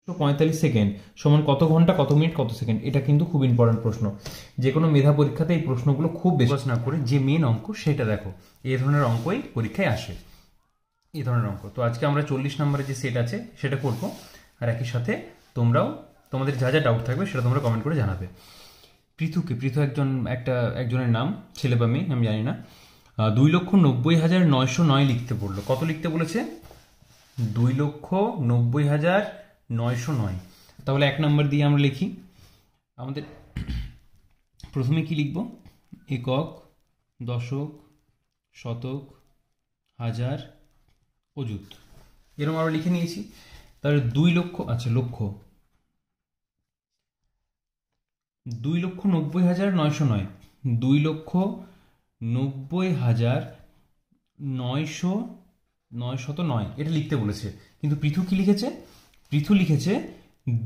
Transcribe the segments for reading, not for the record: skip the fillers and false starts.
45 second সমান কত ঘন্টা, কত মিনিট, কত সেকেন্ড? এটা কিন্তু খুব ইম্পর্টেন্ট প্রশ্ন। যে কোনো মেধা পরীক্ষাতে এই প্রশ্নগুলো খুব বেশি না করে যে মেন অঙ্ক সেটা দেখো, এই ধরনের অঙ্কই পরীক্ষায় আসে, এই ধরনের অঙ্ক। তো আজকে আমরা 40 নম্বরের যে সেট আছে সেটা করব, আর একই সাথে তোমরাও তোমাদের যা যা ডাউট থাকবে সেটা তোমরা কমেন্ট করে জানাবে। পৃথু একজনের নাম, ছেলে বা মেয়ে আমি জানি না, 2,90,909 লিখতে বললো। কত লিখতে বলেছে? 2,90,909। তাহলে 1 নম্বর দিয়ে আমরা লিখি। আমাদের প্রথমে কি লিখব? একক, দশক, শতক, হাজার, অযুত, এরকম আমরা লিখে নিয়েছি। তাহলে 2 লক্ষ, আচ্ছা লক্ষ, 2,90,909, 2,90,909 এটা লিখতে বলেছে। কিন্তু পৃথু কি লিখেছে? পৃথু লিখেছে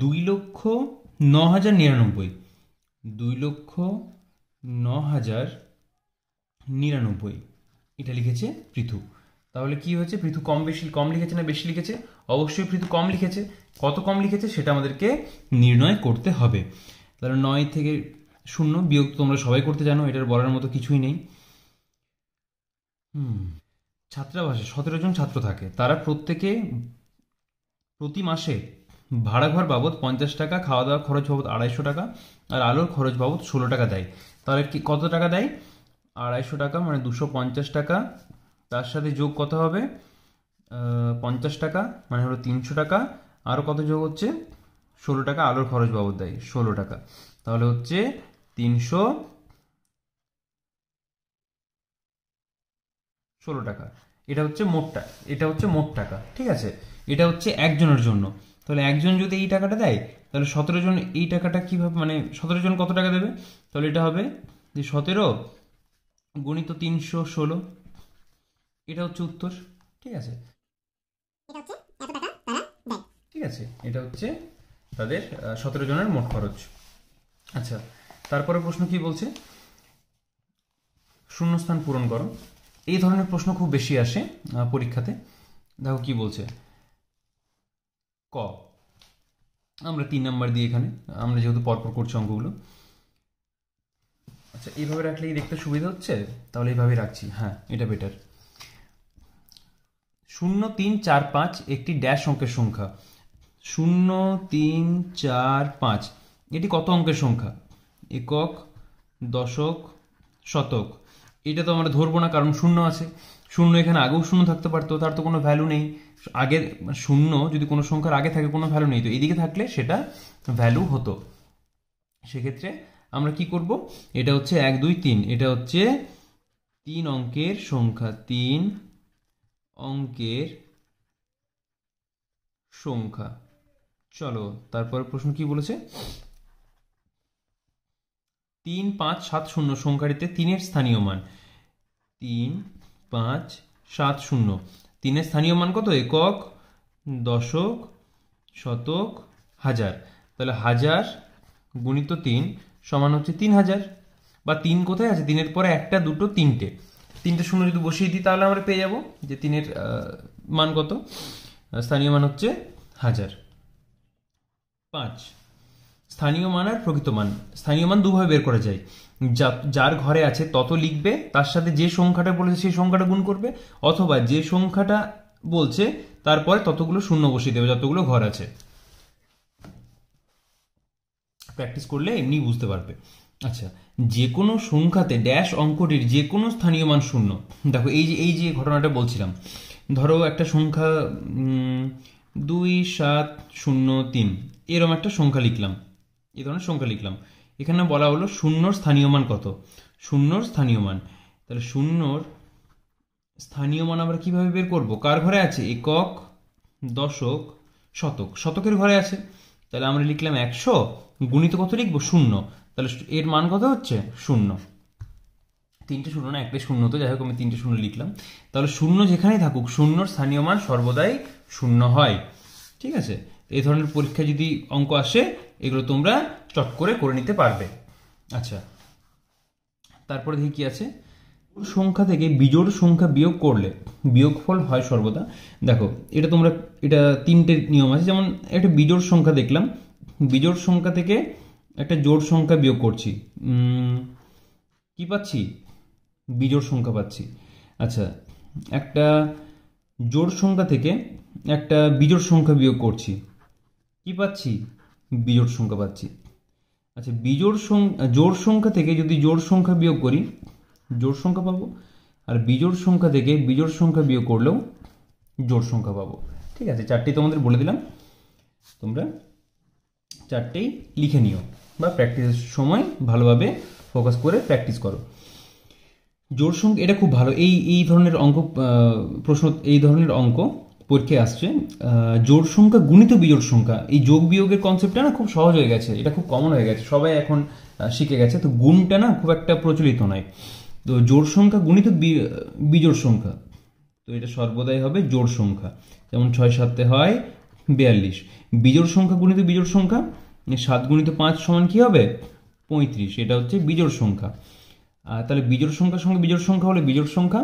2,09,099, 2,09,099 এটা লিখেছে পৃথু। তাহলে কি হয়েছে? পৃথু কম লিখেছে না বেশি লিখেছে? অবশ্যই পৃথু কম লিখেছে। কত কম লিখেছে সেটা আমাদেরকে নির্ণয় করতে হবে। তাহলে 9 থেকে 0 বিয়োগ তোমরা সবাই করতে জানো, এটার বলার মতো কিছুই নেই। ছাত্রাবাসে 17 জন ছাত্র থাকে, তারা প্রত্যেকে প্রতি মাসে ভাড়া ঘর বাবদ 50 টাকা, খাওয়া দাওয়া খরচ বাবদ 250 টাকা, আর আলোর খরচ বাবদ 16 টাকা দেয়। তাহলে কি কত টাকা দেয়? 250 টাকা মানে 250 টাকা, তার সাথে যোগ কত হবে? 50 টাকা মানে হলো 300 টাকা, আরও কত যোগ হচ্ছে? 16 টাকা আলোর খরচ বাবদ দেয় 16 টাকা, তাহলে হচ্ছে 316 টাকা। এটা হচ্ছে মোট টাকা, ঠিক আছে? এটা হচ্ছে একজনের জন্য। তাহলে একজন যদি এই টাকাটা দেয়, তাহলে 17 জন এই টাকাটা কিভাবে, মানে 17 জন কত টাকা দেবে? তাহলে এটা হবে যে 17 গুণিত 316, এটা হচ্ছে উত্তর, ঠিক আছে? ঠিক আছে, এটা হচ্ছে তাদের 17 জনের মোট খরচ। আচ্ছা, তারপরে প্রশ্ন কি বলছে? শূন্যস্থান পূরণ করো। এই ধরনের প্রশ্ন খুব বেশি আসে পরীক্ষাতে। দেখো কি বলছে। ক, আমরা 3 নাম্বার দিয়ে এখানে, আমরা যেহেতু পরপর করছি অঙ্কগুলো, আচ্ছা এইভাবে রাখলেই দেখতে সুবিধা হচ্ছে, তাহলে এইভাবে রাখছি। হ্যাঁ, এটা বেটার। 0, 3, 4, 5 একটি ড্যাশ অঙ্কের সংখ্যা। 0, 3, 4, 5 এটি কত অঙ্কের সংখ্যা? একক, দশক, শতক। এটা তো আমরা ধরবো না, কারণ 0 আছে। 0 এখানে আগেও 0 থাকতে পারতো, তার তো কোনো ভ্যালু নেই। আগের 0 যদি কোনো সংখ্যার আগে থাকে কোনো ভ্যালু নেই, তো এদিকে থাকলে সেটা ভ্যালু হতো। সেক্ষেত্রে আমরা কি করব? এটা হচ্ছে 1, 2, 3, এটা হচ্ছে 3 অঙ্কের সংখ্যা, 3 অঙ্কের সংখ্যা। চলো তারপর প্রশ্ন কি বলেছে? 3, 5, 7, 0 সংখ্যাটিতে 3-এর স্থানীয় মান। 3, 5, 7, 0 3-এর স্থানীয় মান কত? একক, দশক, শতক, হাজার। তাহলে 1000 গুণিত 3 সমান হচ্ছে 3000। বা 3 কোথায় আছে? 3-এর পরে 1টা, 2টো, 3টে 0 যদি বসিয়ে দিই তাহলে আমরা পেয়ে যাব যে 3-এর মান কত। স্থানীয় মান হচ্ছে 1000। 5, স্থানীয় মান আর প্রকৃত মান। স্থানীয় মান দুভাবে বের করা যায়। যার ঘরে আছে তত লিখবে, তার সাথে যে সংখ্যাটা বলেছে সেই সংখ্যাটা গুণ করবে, অথবা যে সংখ্যাটা বলছে তারপরে ততগুলো শূন্য বসিয়ে দেবে যতগুলো ঘর আছে। প্র্যাকটিস করলে এমনি বুঝতে পারবে। আচ্ছা, যে কোনো সংখ্যাতে ড্যাশ অঙ্কটির যে কোনো স্থানীয় মান 0। দেখো এই যে ঘটনাটা বলছিলাম, ধরো একটা সংখ্যা 2703 এরকম একটা সংখ্যা লিখলাম, এই ধরনের সংখ্যা লিখলাম। এখানে বলা হলো 0-র স্থানীয় মান কত? 0-র স্থানীয় মান। তাহলে 0-র স্থানীয় মান আমরা কিভাবে বের করব? কার ঘরে আছে? একক, দশক, শতক। শতকের ঘরে আছে, তাহলে আমরা লিখলাম 100 গুণিত কত লিখবো? 0। তাহলে এর মান কত হচ্ছে? 0। 3টে 0 না, 1টাই 0, তো যাই হোক আমি 3টে 0 লিখলাম। তাহলে 0 যেখানেই থাকুক 0-র স্থানীয় মান সর্বদাই 0 হয়, ঠিক আছে? এই ধরনের পরীক্ষা যদি অঙ্ক আসে, এগুলো তোমরা চট করে নিতে পারবে। আচ্ছা, তারপরে দেখি কি আছে। সংখ্যা থেকে বিজোড় সংখ্যা বিয়োগ করলে বিয়োগফল হয় সর্বদা। দেখো এটা তোমরা, এটা তিনটে নিয়ম আছে। যেমন একটা বিজোড় সংখ্যা দেখলাম, বিজোড় সংখ্যা থেকে একটা জোড় সংখ্যা বিয়োগ করছি, কি পাচ্ছি? বিজোড় সংখ্যা পাচ্ছি। আচ্ছা, একটা জোড় সংখ্যা থেকে একটা বিজোড় সংখ্যা বিয়োগ করছি, কি পাচ্ছি? বিজোড় সংখ্যা পাচ্ছি। আচ্ছা, জোড় সংখ্যা থেকে যদি জোড় সংখ্যা বিয়োগ করি, জোড় সংখ্যা পাবো। আর বিজোড় সংখ্যা থেকে বিজোড় সংখ্যা বিয়োগ করলেও জোড় সংখ্যা পাবো। ঠিক আছে, চারটি তোমাদের বলে দিলাম, তোমরা চারটেই লিখে নিও বা প্র্যাকটিসের সময় ভালোভাবে ফোকাস করে প্র্যাকটিস করো। জোড় সংখ্যা এটা খুব ভালো, এই ধরনের অঙ্ক প্রশ্ন, এই ধরনের অঙ্ক পরীক্ষায় আসছে। জোড় সংখ্যা গুণিত বিজোড় সংখ্যা, এই যোগ বিয়োগের কনসেপ্টটা না খুব সহজ হয়ে গেছে, এটা খুব কমন হয়ে গেছে, সবাই এখন শিখে গেছে। তো গুণটা না খুব একটা প্রচলিত নয়। তো জোড় সংখ্যা গুণিত বিজোড় সংখ্যা, তো এটা সর্বদাই হবে জোড় সংখ্যা। যেমন 6 7 হয় 42। বিজোড় সংখ্যা গুণিত বিজোড় সংখ্যা, 7 গুণিত 5 সমান কি হবে? 35। এটা হচ্ছে বিজোড় সংখ্যা। আর তাহলে বিজোড় সংখ্যার সঙ্গে বিজোড় সংখ্যা হলে বিজোড় সংখ্যা,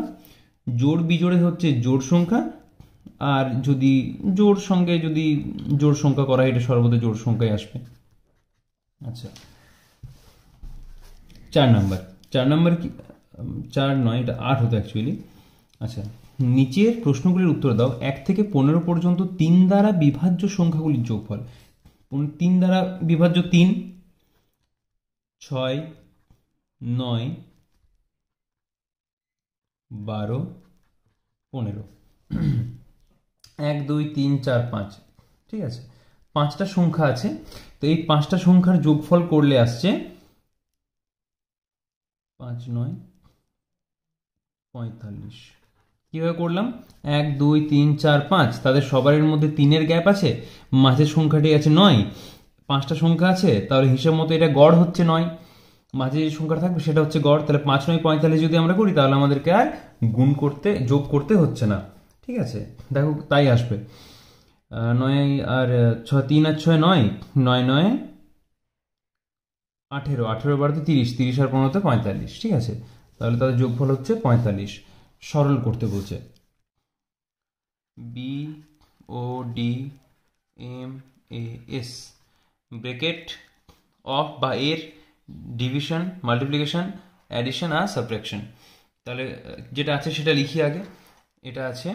জোড় বিজোড়ে হচ্ছে জোড় সংখ্যা। আর যদি জোড় সঙ্গে যদি জোড় সংখ্যা করা হয়, এটা সর্বদা জোড় সংখ্যায় আসবে। আচ্ছা, 4 নাম্বার কি? 4 নয়, এটা 8 হতো অ্যাকচুয়ালি। আচ্ছা, নিচের প্রশ্নগুলির উত্তর দাও। 1 থেকে 15 পর্যন্ত 3 দ্বারা বিভাজ্য সংখ্যাগুলির যোগফল। 3 দ্বারা বিভাজ্য 3, 6, 9, 12, 15। 1 2 3 4 5। ঠিক আছে, 5টা সংখ্যা আছে। তো এই 5টা সংখ্যার যোগফল করলে আসছে 5 9 45। কিভাবে করলাম? 1 2 3 4 5, তাদের সবার মধ্যে 3-এর গ্যাপ আছে, মাঝের সংখ্যাটি আছে 9। 5টা সংখ্যা আছে, তাহলে হিসাব মতো এটা গড় হচ্ছে 9, মাঝে যে সংখ্যা থাকবে সেটা হচ্ছে গড়। তাহলে 5 9 45 যদি আমরা করি, তাহলে আমাদেরকে আর গুণ করতে, যোগ করতে হচ্ছে না। ঠিক আছে, দেখো তাই আসবে। 9 আর 6, 3 আর 6 9, 9 9 18, 18 বাড়তে 30, 30 আর 15 45। ঠিক আছে, তাহলে তাদের যোগফল হচ্ছে 45। সরল করতে বলছে। B O D M A S, bracket of বা এর ডিভিশন, মাল্টিপ্লিকেশন, অ্যাডিশন আর সাবট্রাকশন। তাহলে যেটা আছে সেটা লিখি আগে। এটা আছে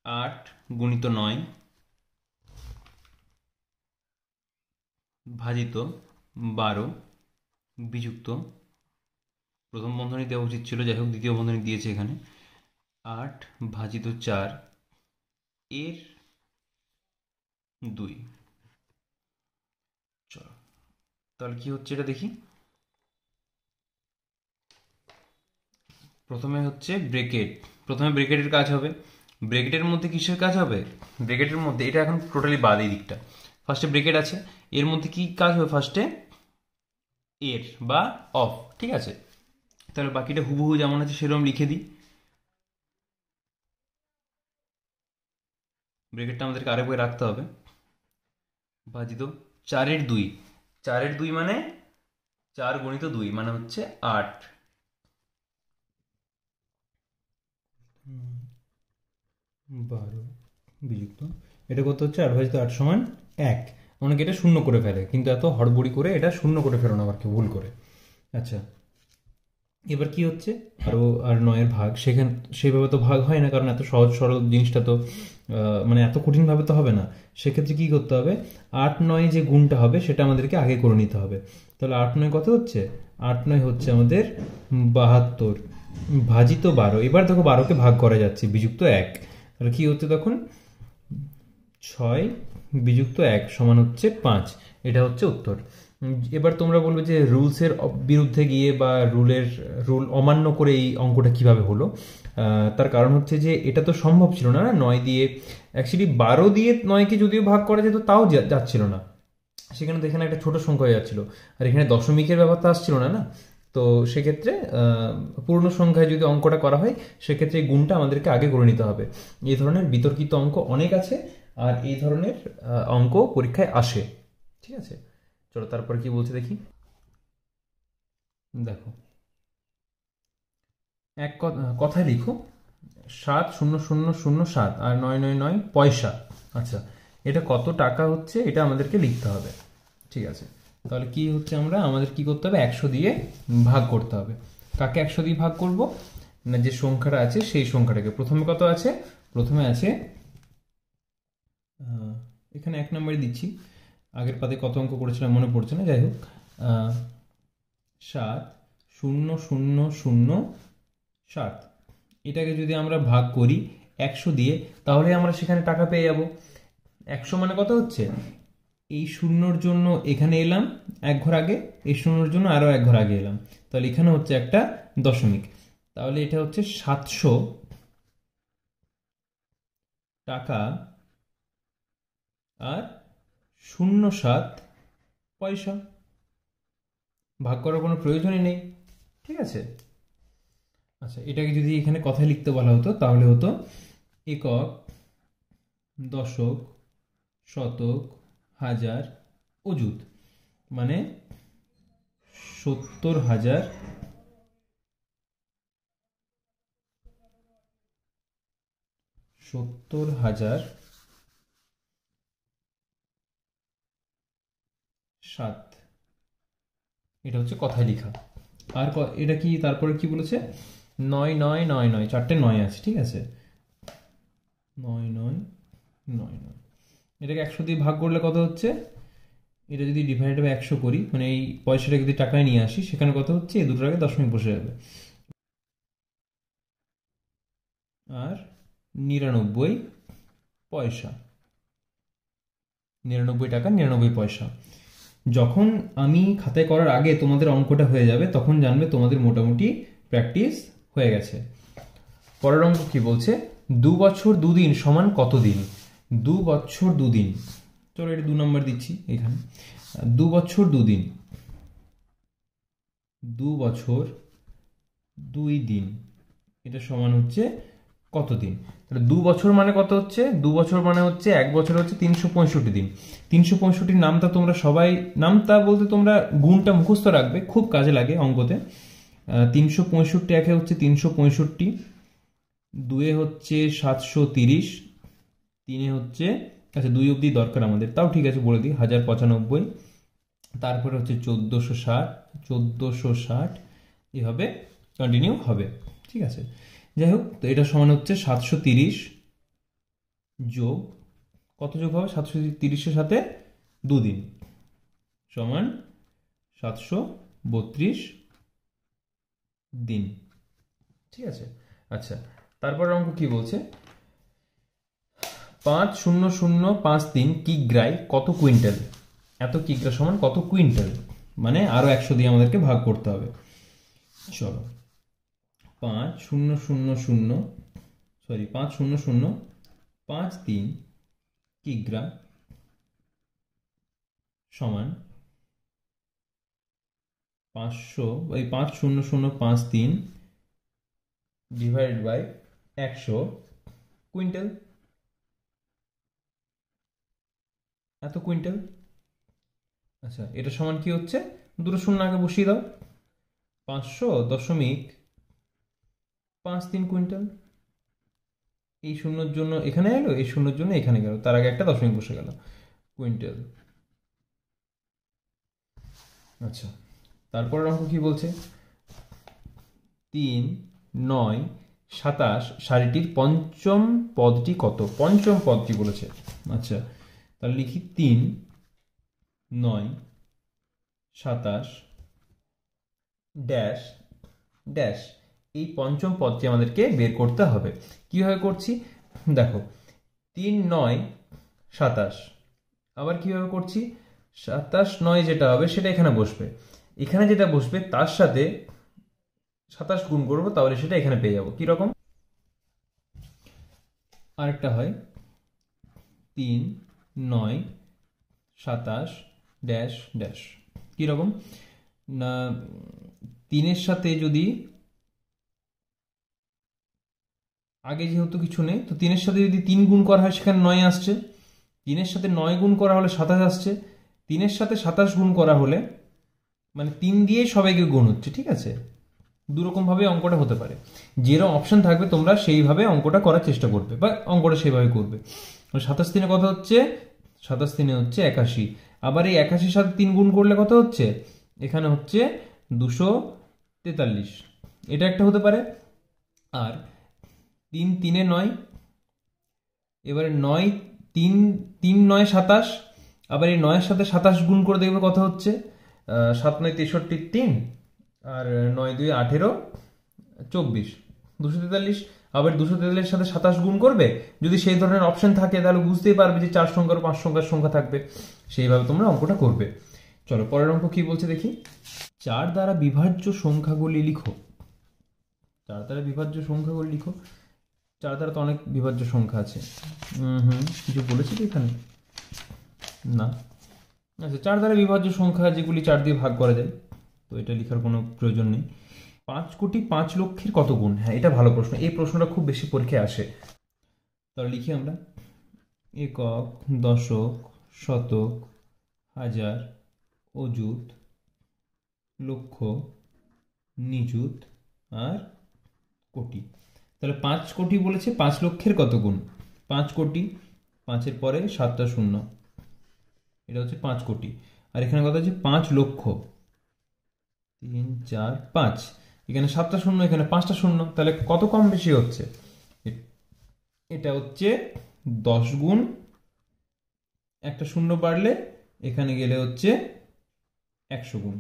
8 গুণিত 9 ভাজিত 12 বিযুক্ত, প্রথম বন্ধনী দেওয়া উচিত ছিল, যাই হোক দ্বিতীয় বন্ধনী দিয়েছে এখানে, 8 ভাজিত 4 এর 2। চলো তাহলে কি হচ্ছে এটা দেখি। প্রথমে হচ্ছে ব্রেকেট, প্রথমে ব্রেকেটের কাজ হবে। ব্রেকেটের মধ্যে কিসের কাজ হবে? ব্রেকেটের মধ্যে, এটা এখন টোটালি বাদ এই দিকটা, ফার্স্টে ব্রেকেট আছে, এর মধ্যে কি কাজ হবে? ফার্স্টে এর বা অফ। ঠিক আছে, তাহলে বাকিটা হুবহু যেমন আছে সেরকম লিখে দিই। ব্রেকেটটা আমাদেরকে আরেক বই রাখতে হবে। ভাজিত 4-এর 2, 4-এর 2 মানে 4 গুণিত 2 মানে হচ্ছে 8। 12 বিযুক্ত, এটা কত হচ্ছে? 8 ভাজিত 8 সমান 1। অনেকে এটা শূন্য করে ফেলে, কিন্তু এত হড়বড়ি করে এটা শূন্য করে ফেলো না আবার কেউ ভুল করে। আচ্ছা, এবার কি হচ্ছে? আরও আর 9-এর ভাগ, সেখানে সেইভাবে তো ভাগ হয় না, কারণ এত সহজ সরল জিনিসটা তো মানে এত কঠিনভাবে তো হবে না। সেক্ষেত্রে কি করতে হবে? 8 9 যে গুণটা হবে সেটা আমাদেরকে আগে করে নিতে হবে। তাহলে 8 9 কত হচ্ছে? 8 9 হচ্ছে আমাদের 72 ভাজিত 12। এবার দেখো 12কে ভাগ করা যাচ্ছে, বিযুক্ত 1। তাহলে কি হচ্ছে তখন? 6 বিযুক্ত 1 সমান হচ্ছে 5। এটা হচ্ছে উত্তর। এবার তোমরা বলবে যে রুলসের বিরুদ্ধে গিয়ে বা রুল অমান্য করে এই অঙ্কটা কিভাবে হলো? তার কারণ হচ্ছে যে এটা তো সম্ভব ছিল না 9 দিয়ে, অ্যাকচুয়ালি 12 দিয়ে 9কে যদিও ভাগ করা যেত তাও যাচ্ছিল না, সেখানে তো এখানে একটা ছোট সংখ্যা হয়ে যাচ্ছিল, আর এখানে দশমিকের ব্যাপারটা আসছিল না না। তো সেক্ষেত্রে পূর্ণ সংখ্যায় যদি অঙ্কটা করা হয়, সেক্ষেত্রে এই গুণটা আমাদেরকে আগে করে নিতে হবে। এই ধরনের বিতর্কিত অঙ্ক অনেক আছে, আর এই ধরনের অঙ্ক পরীক্ষায় আসে। ঠিক আছে, চলো তারপর কি বলছে দেখি। দেখো এক কথায় লিখো 70007 আর 999 পয়সা। আচ্ছা, এটা কত টাকা হচ্ছে এটা আমাদেরকে লিখতে হবে। ঠিক আছে, তাহলে কি হচ্ছে, আমাদের কি করতে হবে, 100 দিয়ে ভাগ করতে হবে। কাকে 100 দিয়ে ভাগ করব না, যে সংখ্যাটা আছে সেই সংখ্যাটাকে। প্রথমে কত আছে, প্রথমে আছে এখানে 1 নম্বরে দিচ্ছি, আগের পাতে কত অঙ্ক করেছিলাম মনে পড়ছে না, যাই হোক 70007। এটাকে যদি আমরা ভাগ করি 100 দিয়ে, তাহলে আমরা সেখানে টাকা পেয়ে যাব। 100 মানে কত হচ্ছে, এই শূন্যর জন্য এখানে এলাম এক ঘর আগে, এই শূন্যর জন্য আরো এক ঘর আগে এলাম, তাহলে এখানে হচ্ছে একটা দশমিক, তাহলে এটা হচ্ছে 700 টাকা আর 07 পয়সা। ভাগ করার কোনো প্রয়োজনই নেই। ঠিক আছে, আচ্ছা এটাকে যদি এখানে কথায় লিখতে বলা হতো তাহলে হতো একক, দশক, শতক, হাজার, অযুত, মানে 70,000 7। এটা হচ্ছে কথায় লেখা। আর এটা কি, তারপরে কি বলেছে, 9999, চারটে 9 আছে। ঠিক আছে, 9999, এটাকে 100 দিয়ে ভাগ করলে কত হচ্ছে, এটা যদি ডিভাইডেড বাই 100 করি, মানে এই পয়সাটা যদি টাকায় নিয়ে আসি, সেখানে কত হচ্ছে, এই দুটোর আগে দশমিক বসে যাবে, আর 99 পয়সা, 99 টাকা 99 পয়সা। যখন আমি খাতায় করার আগে তোমাদের অঙ্কটা হয়ে যাবে, তখন জানবে তোমাদের মোটামুটি প্র্যাকটিস হয়ে গেছে। পরের অঙ্ক কি বলছে, 2 বছর 2 দিন সমান কত দিন? 2 বছর 2 দিন, চলো এটা 2 নম্বর দিচ্ছি এখানে। 2 বছর 2 দিন, 2 বছর 2 দিন, এটা সমান হচ্ছে কত দিন? তাহলে 2 বছর মানে কত হচ্ছে, 2 বছর মানে হচ্ছে, 1 বছর হচ্ছে 365 দিন। 365 নামটা তোমরা সবাই, নামটা বলতে তোমরা গুণটা মুখস্থ রাখবে, খুব কাজে লাগে অঙ্কতে। 365 একে হচ্ছে 365, 2 হচ্ছে 730, 3 হচ্ছে, আচ্ছা 2 অবধি দরকার আমাদের, তাও ঠিক আছে বলে দিই, 1095, তারপরে হচ্ছে 1460, এভাবে কন্টিনিউ হবে। ঠিক আছে, যাই হোক, তো এটা সমান হচ্ছে 730 যোগ, কত যোগ হবে, 730-এর সাথে 2 দিন সমান 732 দিন। ঠিক আছে, আচ্ছা তারপর অঙ্ক কি বলছে, 50053 কিগ্রায় কত কুইন্টাল? এত কিগ্রা সমান কত কুইন্টাল, মানে আরো 100 দিয়ে আমাদেরকে ভাগ করতে হবে। চলো 50053 কিগ্রা সমান 50053 ডিভাইডেড বাই 100 কুইন্টাল, এত কুইন্টাল। আচ্ছা এটা সমান কি হচ্ছে, দুটো শূন্য আগে বসিয়ে দাও, 500.53 কুইন্টাল। এই শূন্যর জন্য এখানে এলো, এই শূন্যর জন্য এখানে গেল, তার আগে একটা দশমিক বসে গেল, কুইন্টাল। আচ্ছা তারপর অঙ্ক কি বলছে, 3, 9, 27 সারিটির পঞ্চম পদটি কত? পঞ্চম পদটি বলেছে। আচ্ছা তাহলে লিখি 3, 9, 27 ড্যাশ ড্যাশ, এই পঞ্চম পদটি আমাদেরকে বের করতে হবে। কিভাবে করছি দেখো, 3, 9, 27, আবার কিভাবে করছি, 27, 9 যেটা হবে সেটা এখানে বসবে, এখানে যেটা বসবে তার সাথে 27 গুণ করবো, তাহলে সেটা এখানে পেয়ে যাবো। কিরকম, আরেকটা হয় 3, 9, 27 ড্যাশ ড্যাশ, কিরকম না, 3-এর সাথে যদি আগে যেহেতু কিছু নেই, তো 3-এর সাথে যদি 3 গুণ করা হয় সেখানে 9 আসছে, 3-এর সাথে 9 গুণ করা হলে 27 আসছে, 3-এর সাথে 27 গুণ করা হলে মানে 3 দিয়ে সবাইকে গুণ হচ্ছে, ঠিক আছে। দুরকম ভাবে অঙ্কটা হতে পারে, যেরকম অপশন থাকবে তোমরা সেইভাবে অঙ্কটা করার চেষ্টা করবে বা অঙ্কটা সেইভাবে করবে। 27 দিনে কত হচ্ছে? 27 দিনে হচ্ছে 81। আবার এই 81 সাথে 3 গুণ করলে কত হচ্ছে? এখানে হচ্ছে 243। এটা একটা হতে পারে। আর 3 3 9, এবারে 9 3 3 9 27। আবার এই 9 এর সাথে 27 গুণ করে দেখবে কত হচ্ছে? 7 9 63 3, আর 9 2 18 24, 243। আবার 243 সাথে 27 গুণ করবে, যদি সেই ধরনের অপশন থাকে তাহলে বুঝতেই পারবে যে 4 সংখ্যার 5 সংখ্যার সংখ্যা থাকবে, সেইভাবে তোমরা অঙ্কটা করবে। চলো পরের অঙ্ক কি বলছে দেখি। 4 দ্বারা বিভাজ্য সংখ্যাগুলি লিখো। 4 দ্বারা বিভাজ্য সংখ্যাগুলি লিখো। 4 দ্বারা তো অনেক বিভাজ্য সংখ্যা আছে। কিছু বলেছি কি এখানে? না। আচ্ছা, 4 দ্বারা বিভাজ্য সংখ্যা যেগুলি 4 দিয়ে ভাগ করা যায়, তো এটা লেখার কোনো প্রয়োজন নেই। 5 কোটি 5 লক্ষের কত গুণ? হ্যাঁ, এটা ভালো প্রশ্ন, এই প্রশ্নটা খুব বেশি পরীক্ষায় আসে। তাহলে লিখি আমরা। একক, দশক, শতক, হাজার, অযুত, লক্ষ, নিযুত আর কোটি। তাহলে 5 কোটি বলেছে, 5 লক্ষের কত গুণ? 5 কোটি, 5-এর পরে 7টা শূন্য, এটা হচ্ছে 5 কোটি। আর এখানে কত হচ্ছে? 5 লক্ষ। 3 4 5, এখানে 7টা শূন্য, এখানে 5টা শূন্য, তাহলে কত কম বেশি হচ্ছে? এটা হচ্ছে 10 গুণ, একটা শূন্য বাড়লে এখানে গেলে হচ্ছে 100 গুণ।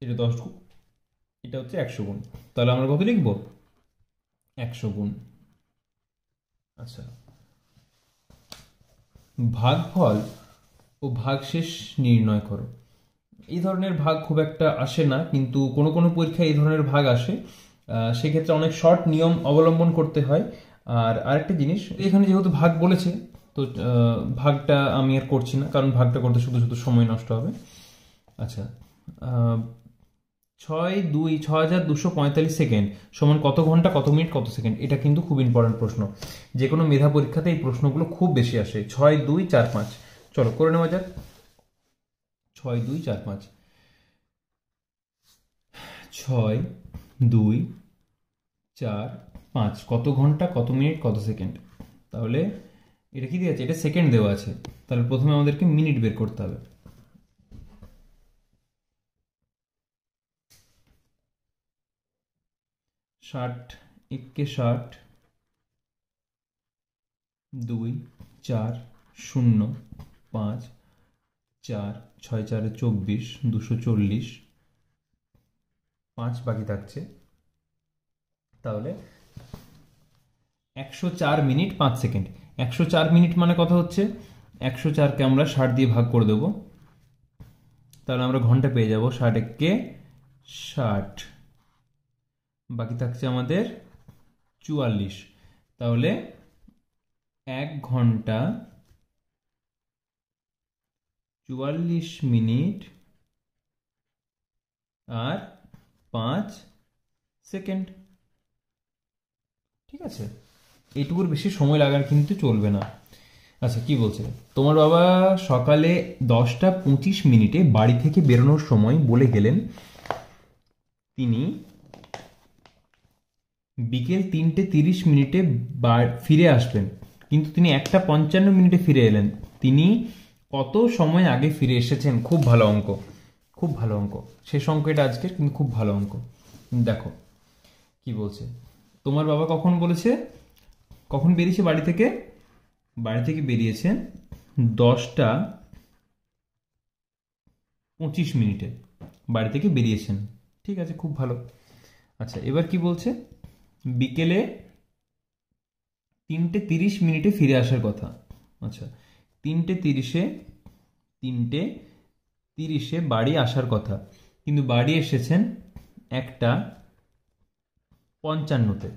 এটা 10 গুণ, এটা হচ্ছে 100 গুণ। তাহলে আমরা কত লিখব? 100 গুণ। আচ্ছা, ভাগফল ও ভাগশেষ নির্ণয় করো। এই ধরনের ভাগ খুব একটা আসে না, কিন্তু কোনো কোনো পরীক্ষায় এই ধরনের ভাগ আসে। সেক্ষেত্রে অনেক শর্ট নিয়ম অবলম্বন করতে হয়। আর আরেকটা জিনিস, এখানে যেহেতু ভাগ বলেছে, তো ভাগটা আমি আর করছি না, কারণ ভাগটা করতে শুধু শুধু সময় নষ্ট হবে। আচ্ছা, 6245 সেকেন্ড সমান কত ঘন্টা, কত মিনিট, কত সেকেন্ড? এটা কিন্তু খুব ইম্পর্টেন্ট প্রশ্ন, যে কোনো মেধা পরীক্ষাতে এই প্রশ্নগুলো খুব বেশি আসে। 6 2 4 5, চলো করে নেওয়া যাক। 6 2 4 5, 6 2 4 5 কত ঘন্টা, কত মিনিট, কত সেকেন্ড? তাহলে এটা কি দেওয়া আছে? এটা সেকেন্ড দেওয়া আছে, তাহলে প্রথমে আমাদেরকে মিনিট বের করতে হবে। 60 1 60, 2 4 0 5 4 6 4 24, 240, 5 বাকি থাকছে। তাহলে 104 মিনিট 5 সেকেন্ড। 104 মিনিট মানে কত হচ্ছে? 104কে আমরা 60 দিয়ে ভাগ করে দেবো, তাহলে আমরা ঘন্টা পেয়ে যাব। 60 1 60, বাকি থাকছে আমাদের 44। তাহলে 1 ঘন্টা 44 মিনিট আর 5 সেকেন্ড। ঠিক আছে, এইটুকুর বেশি সময় লাগার কিন্তু চলবে না। আচ্ছা, কি বলছে? তোমার বাবা সকালে 10টা 25 মিনিটে বাড়ি থেকে বেরোনোর সময় বলে গেলেন তিনি বিকেল 3টে 30 মিনিটে ফিরে আসবেন, কিন্তু তিনি 1টা 55 মিনিটে ফিরে এলেন। তিনি কত সময় আগে ফিরে এসেছেন? খুব ভালো অঙ্ক, খুব ভালো অঙ্ক। শেষ অঙ্ক এটা আজকের, কিন্তু খুব ভালো অঙ্ক। দেখো কি বলছে। তোমার বাবা কখন বলেছে, কখন বেরিয়েছে বাড়ি থেকে? বাড়ি থেকে বেরিয়েছেন 10টা 25 মিনিটে, বাড়ি থেকে বেরিয়েছেন। ঠিক আছে, খুব ভালো। আচ্ছা, এবার কি বলছে? বিকেলে 3টে 30 মিনিটে ফিরে আসার কথা। আচ্ছা, 3টে 30-এ বাড়ি আসার কথা, কিন্তু বাড়ি এসেছেন 1টা 55-তে।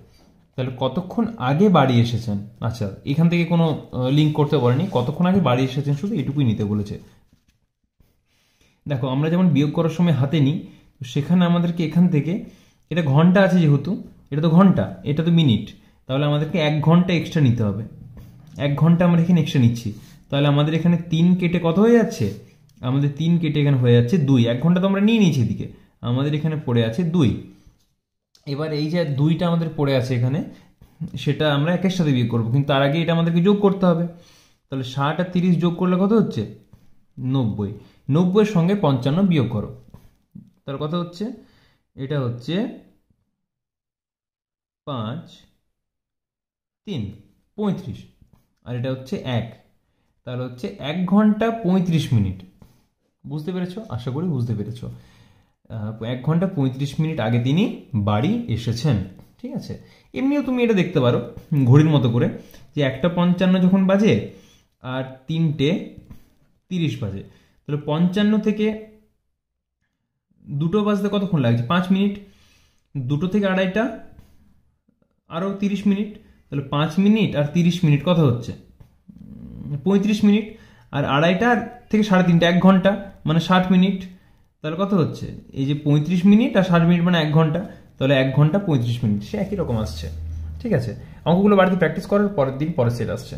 তাহলে কতক্ষণ আগে বাড়ি এসেছেন? আচ্ছা, এখান থেকে কোনো লিঙ্ক করতে বলেনি, কতক্ষণ আগে বাড়ি এসেছেন শুধু এটুকুই নিতে বলেছে। দেখো, আমরা যেমন বিয়োগ করার সময় হাতে নিই, সেখানে আমাদেরকে এখান থেকে, এটা ঘন্টা আছে যেহেতু, এটা তো ঘন্টা, এটা তো মিনিট, তাহলে আমাদেরকে 1 ঘন্টা এক্সট্রা নিতে হবে। 1 ঘন্টা আমরা এখানে এক্সট্রা নিচ্ছি, তাহলে আমাদের এখানে 3 কেটে কত হয়ে যাচ্ছে? আমাদের 3 কেটে এখানে হয়ে যাচ্ছে 2, 1 ঘন্টা তো আমরা নিয়ে নিয়েছি এদিকে, আমাদের এখানে পড়ে আছে 2। এবার এই যে 2টা আমাদের পড়ে আছে এখানে, সেটা আমরা একের সাথে বিয়োগ করবো, কিন্তু তার আগে এটা আমাদেরকে যোগ করতে হবে। তাহলে 60 আর 30 যোগ করলে কত হচ্ছে? 90। 90-এর সঙ্গে 55 বিয়োগ করো, তাহলে কত হচ্ছে? এটা হচ্ছে 5, 3, 35, আর এটা হচ্ছে 1, তাহলে হচ্ছে 1 ঘন্টা 35 মিনিট। বুঝতে পেরেছো? আশা করি বুঝতে পেরেছো। 1 ঘন্টা 35 মিনিট আগে তিনি বাড়ি এসেছেন। ঠিক আছে, এমনিও তুমি এটা দেখতে পারো ঘড়ির মতো করে, যে 1:55 যখন বাজে আর 3:30 বাজে, তাহলে 55 থেকে 2টো বাজতে কতক্ষণ লাগছে? 5 মিনিট। 2টো থেকে 2:30টা আরও 30 মিনিট, তাহলে 5 মিনিট আর 30 মিনিট কত হচ্ছে? 35 মিনিট। আর 2:30টা থেকে 3:30, 1 ঘন্টা মানে 60 মিনিট, তাহলে কত হচ্ছে? এই যে 35 মিনিট আর 60 মিনিট মানে 1 ঘন্টা, তাহলে 1 ঘন্টা 35 মিনিট, সে একই রকম আসছে। ঠিক আছে, অঙ্কগুলো বাড়িতে প্র্যাকটিস করার পরের দিন পরের সেট আসছে।